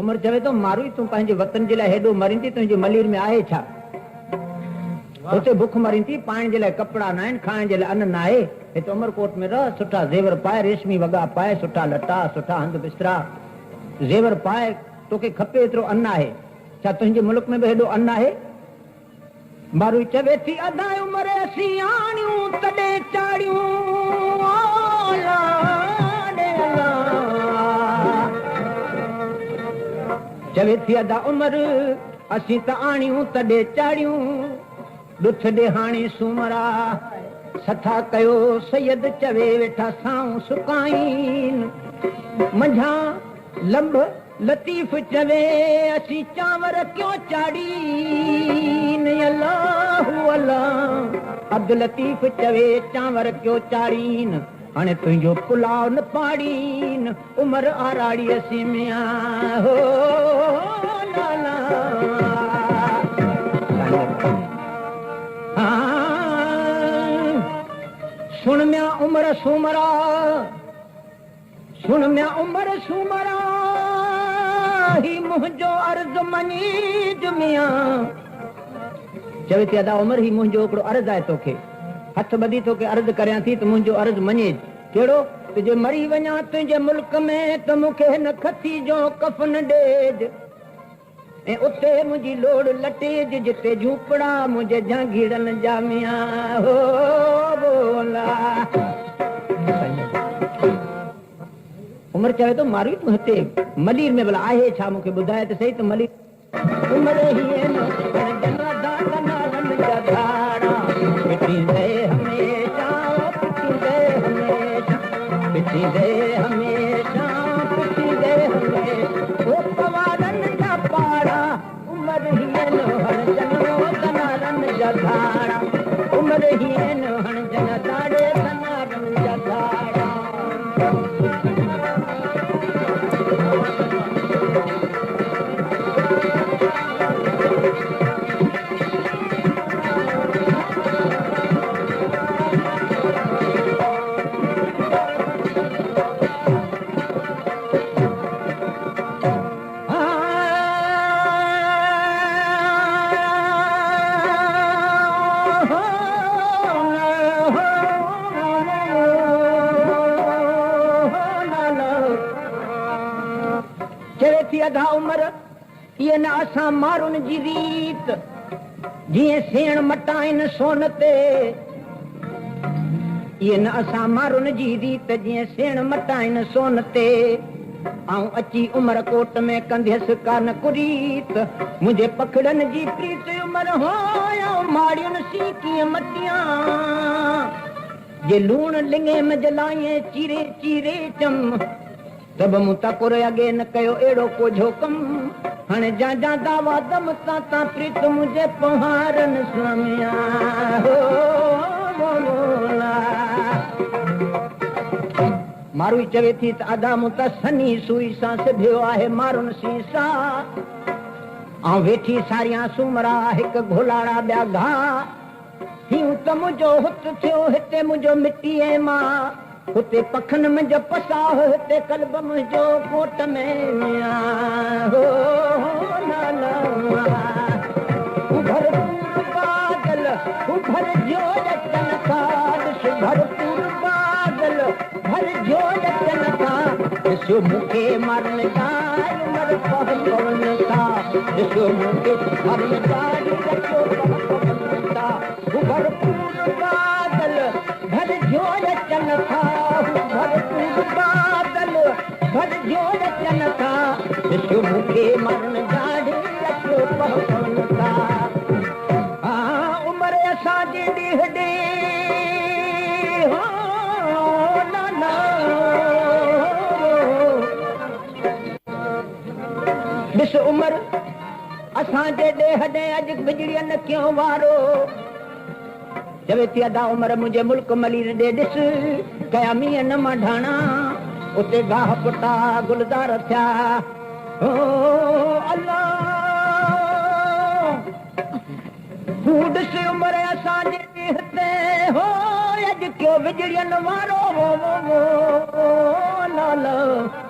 उमर चवे तो मारू तू पंहिंजे वतन जे लाइ हेॾो मरींदी, तुंहिंजे मलीर में आहे छा? उते बुख मरींदी, पाइण जे लाइ कपिड़ा न आहिनि, खाइण जे लाइ अन्न न आहे। हिते उमरकोट में रह, सुठा ज़ेवर पाए, रेशमी वॻा पाए, सुठा लटा, सुठा हंध बिस्तरा ज़ेवर पाए, तोखे खपे एतिरो अन्न आहे। छा तुंहिंजे मुल्क में बि हेॾो अन्न आहे? मारू चवे थी अधा उमिरि असीं आणियूं तॾहिं चाढ़ियूं, चवे थी अधा उमिरि असीं त आणियूं तॾहिं चाढ़ियूं, ॾुथ ॾे हाणे सूमरा सथा कयो सैयद चवे वेठा साऊं सुकाइन। मंझां लंब लतीफ़ चवे असीं चांवर क्यों चाढ़ीन, अल्लाहु अल्लाह। अब्दुल लतीफ़ चवे चांवर क्यों चाढ़ीन, हाणे तुंहिंजो पुलाव न पाड़ीन, उमर आराड़ी असीं मिया हो नाला। सुन मिया उमर सूमरा, सुन मिया उमर सूमरा, ही मुंहिंजो अर्ज़ मञीज मिया। चवे थी अदा उमर ही मुंहिंजो हिकिड़ो अर्ज़ आहे तोखे, हथ ॿधी तोखे अर्ज़ करियां थी त मुंहिंजो अर्ज़ मञे। कहिड़ो? तुंहिंजे मरी वञा तुंहिंजे मुल्क में त मूंखे हिन खती जो कफ़न ॾेज, ऐं उते मुंहिंजी लोड़ लटेज, जिते झूपड़ा मुंहिंजे जागीरनि जा मिया हो बोला। उमर चवे थो मारू तूं हिते मलीर में भला आहे छा, मूंखे ॿुधाए त सही। त मलीर उमर ही पिटींदे हमेशा, पिटींदे हमेशा, पिटींदे हमेशा, पिटींदे हमेशा, ओ पवारन जा पाड़ा, उमर ही हण जनो तनारन जा धाड़ा, उमर ही हण जन दाड़े तनारन जा धाड़ा। अधा उमर ये न असां मारुनि जी रीत, जीअं सेण मटाइन सोन ते, ये न असां मारुनि जी रीत, जीअं सेण मटाइन सोन ते। आऊं अची उमरकोट में कंदसि कान कुरीत, मुंहिंजे पखड़नि जी प्रीत उमर हो माड़ियुनि सी कीअं मटियां, जे लूण लिंगे में जलाए चीरे चीरे चम, तब मूं तकुर अॻे न कयो अहिड़ो कोझो कम, हाणे जा जा दावा दम तां प्रीत मुंहिंजे पहाड़नि सामिया हो बोला। मारू चवे थी त अदा मूं त सनी सुई सां सिधियो आहे मारुनि सीसा, ऐं वेठी सारियां सूमरा हिकु घोलाड़ा ॿिया घा, हीउ त मुंहिंजो हुत थियो हिते मुंहिंजो मिटी ऐं मां, हुते पखन मुंहिंजो पसाह, हिते कल्ब मुंहिंजो कोट में मिया हो नाला। भरपूर बादल भर जो जतन खाद, भरपूर बादल भर जो जतन था, ॾिसो मूंखे मरण जाए उमर पवन था, ॾिसो मूंखे मरण जाए पवन था। भरपूर बादल भर जो जतन था, भरपूर बादल भर जो जतन था, ॾिसो मूंखे मरण जाए पवन था। उमर असांजे ॾींहं ॾे ॾिस उमर असांजे ॾेह ॾे अॼु बिजड़ियनि कीअं वारो, चवे थी अदा उमर मुंहिंजे मुल्क मलीर ॾे ॾिस कया मींहं न मढाणा, उते गाह पुटा गुलज़ार थिया ओ अल्लाह। तूं ॾिस उमर असांजे ॾींहं ते हो अॼु कयो बिजड़ियनि वारो हो लाल।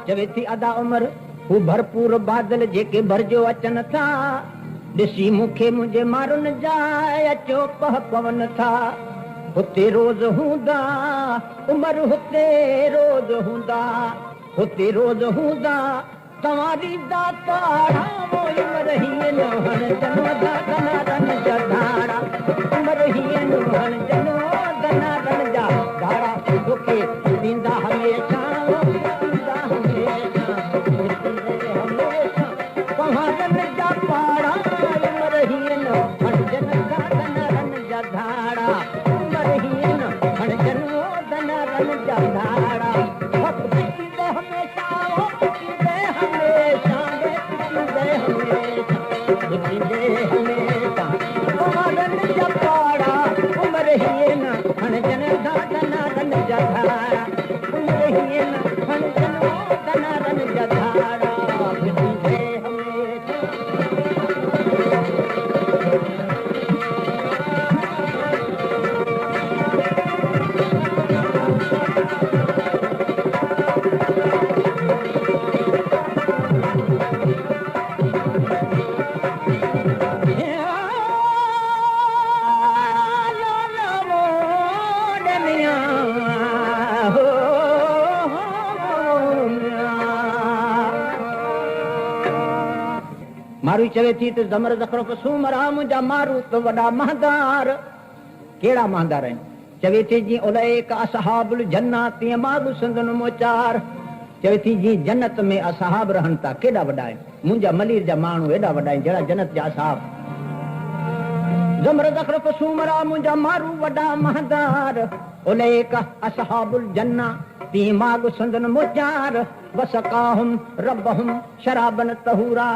चवे थी अदा उमर हू भरपूर बादल जेके भरजो अचन था, ॾिसी मूंखे मुंहिंजे मारुनि जाए अचो पह पवन था। हुते रोज़ हूंदा उमर हुते रोज़ हूंदा, हुते रोज़ हूंदा तव्हांजी दाताड़ा उमर हीअं न हण जनो दनादन जा धाड़ा, उमर हीअं न हण जनो दनादन जा धाड़ा। तोखे ॾींदा हमेशा ॾींदा हमेशा हमेशा पहाड़नि जा पाड़ा, उमर हीअं न हण जनो दनादन जा धाड़ा, उमर हीअं न हण जनो दनादन जा धाड़ा। मारू चवे थी त ज़मर ज़खरफ सूमरा मुंहिंजा मारू त वॾा महदार। कहिड़ा महदार आहिनि? चवे थी जीअं उलैक असहाबुल जन्नत, तीअं मां बि संदन मोचार। चवे थी जीअं जन्नत में असहाब रहनि था, केॾा वॾा आहिनि मुंहिंजा मलीर जा माण्हू, एॾा वॾा आहिनि जहिड़ा जन्नत जा असहाब। ज़मर ज़खरफ सूमरा मुंहिंजा मारू वॾा महदार, उलैक असहाबुल जन्नत, तीअं मां बि संदन मोचार। वसकाहुम रब्बहुम शराबन तहूरा,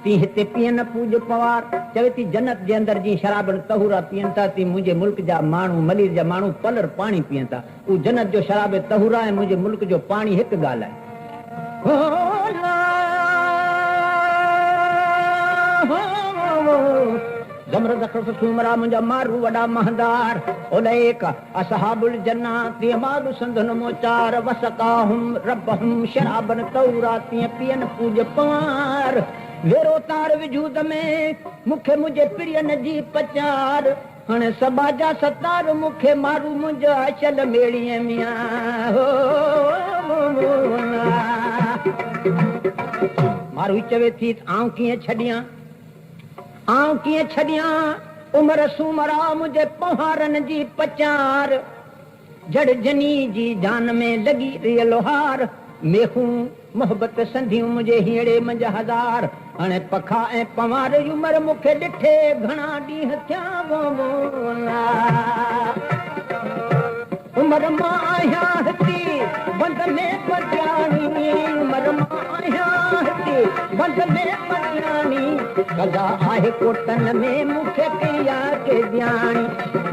ती हिते पीअन पूज पवार। चवे थी जन्नत जे अंदरि जीअं शराब तहूरा पीअनि था, तीअं मुंहिंजे मुल्क जा माण्हू मलीर जा माण्हू पलर पाणी पीअनि था। उहो जन्नत जो शराब तहूरा ऐं मुंहिंजे मुल्क जो पाणी हिकु ॻाल्हि आहे। ज़मर ज़खरफ सूमरा मुंहिंजा मारू वॾा महदार, उलैक असहाबुल जन्नत, तीअं मां बि संदन मोचार। वसकाहुम रब्बहुम शराबन तहूरा, तीअं पीअन पूज पवार। वेरो तार विजूद में मूंखे मुंहिंजे प्रियन जी पचार, हाणे सबा जा सतार मूंखे मारू मुंहिंजा अचल मेड़ीअ मियां। मारू चवे थी आऊं कीअं छॾियां, आऊं कीअं छॾियां उमर सूमरा मुंहिंजे पहाड़नि जी पचार। जड़ जनी जी जान में लॻी रही लोहार, मेहूं मोहबत संधियूं मुंहिंजे हीअड़े मंझ हज़ार। हाणे पखा ऐं पवार उमर मूंखे ॾिठे घणा ॾींहं थिया उमर मां आहियां हिते बंद में पटियाणी, उमर मां आहियां हिते बंद में पटियाणी। कदा आहे कोटन में मूंखे कया के ॼाणी,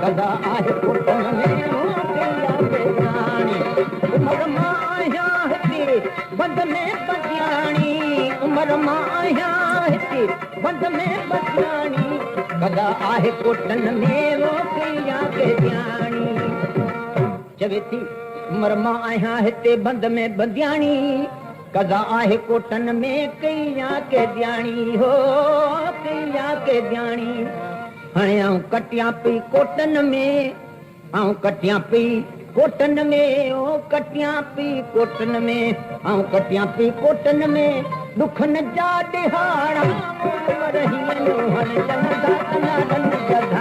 कदा आहे कोटन में मूंखे कया के ॼाणी। उमर मां आहियां हिते बंद में पटियाणी, उमर मां आहियां हिते बंद में पटियाणी। कदा आहे कोटन में मूंखे कया के ॼाणी। चवे थी उमर मां आहियां हिते बंद में बंदियाणी, कदा आहे कोटन में कया के ॼाणी हो, कया के ॼाणी। हाणे आऊं कटियां पई कोटन में, आऊं कटियां पई कोटन में, ओ कटियां पई कोटन में, आऊं कटियां पई कोटन में। दुखन जा ॾिहाड़ा उमर हीअं न हण जन दनादन जा